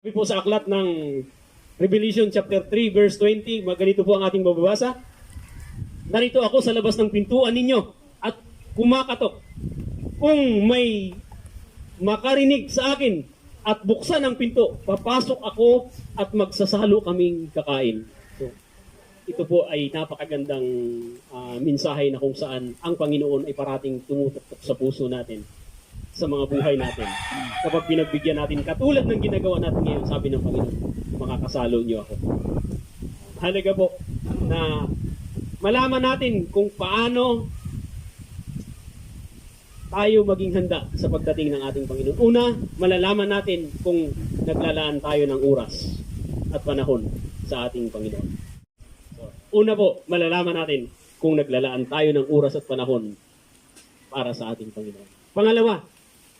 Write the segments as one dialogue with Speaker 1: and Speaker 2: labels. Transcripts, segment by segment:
Speaker 1: Sabi po sa aklat ng Revelation chapter 3 verse 20, ganito po ang ating mababasa. Narito ako sa labas ng pintuan ninyo at kumakatok. Kung may makarinig sa akin at buksan ang pinto, papasok ako at magsasalo kaming kakain. So, ito po ay napakagandang mensahe na kung saan ang Panginoon ay parating tumutuktok sa puso natin, sa mga buhay natin. Kapag pinagbigyan natin, katulad ng ginagawa natin ngayon, sabi ng Panginoon, makakasalo niyo ako. Halaga po na malaman natin kung paano tayo maging handa sa pagdating ng ating Panginoon. Una, malalaman natin kung naglalaan tayo ng oras at panahon sa ating Panginoon. So, una po, malalaman natin kung naglalaan tayo ng oras at panahon para sa ating Panginoon. Pangalawa,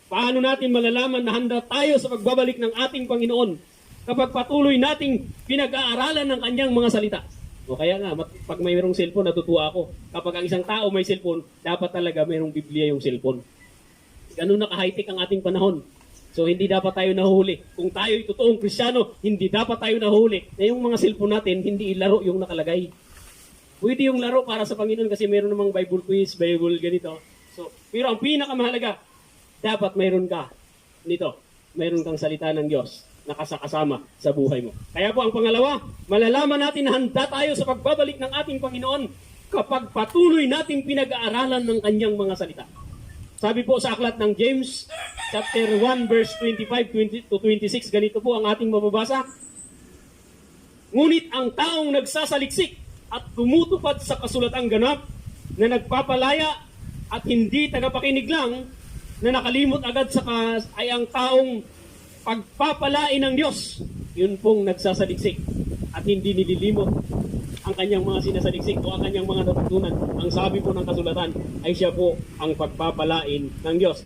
Speaker 1: paano natin malalaman na handa tayo sa pagbabalik ng ating Panginoon kapag patuloy nating pinag-aaralan ng kanyang mga salita? O kaya nga, pag mayroong cellphone, natutuwa ako. Kapag ang isang tao may cellphone, dapat talaga mayroong Biblia yung cellphone. Ganun na ka-high-tech ang ating panahon. So hindi dapat tayo nahuli. Kung tayo'y totoong Kristiyano, hindi dapat tayo nahuli na yung mga cellphone natin, hindi ilaro yung nakalagay. Pwede yung laro para sa Panginoon kasi mayroon namang Bible quiz, Bible ganito. So, pero ang pinakamahalaga, dapat mayroon ka nito. Mayroon kang salita ng Diyos na kasama sa buhay mo. Kaya po ang pangalawa, malalaman natin na handa tayo sa pagbabalik ng ating Panginoon kapag patuloy nating pinag-aaralan ng kanyang mga salita. Sabi po sa aklat ng James, chapter 1, verse 25 to 26, ganito po ang ating mababasa. Ngunit ang taong nagsasaliksik at tumutupad sa kasulatang ganap na nagpapalaya at hindi tagapakinig lang, na nakalimot agad ay ang taong pagpapalain ng Diyos. Yun pong nagsasaliksik at hindi nililimot ang kanyang mga sinasaliksik o ang kanyang mga natutunan. Ang sabi po ng kasulatan ay siya po ang pagpapalain ng Diyos.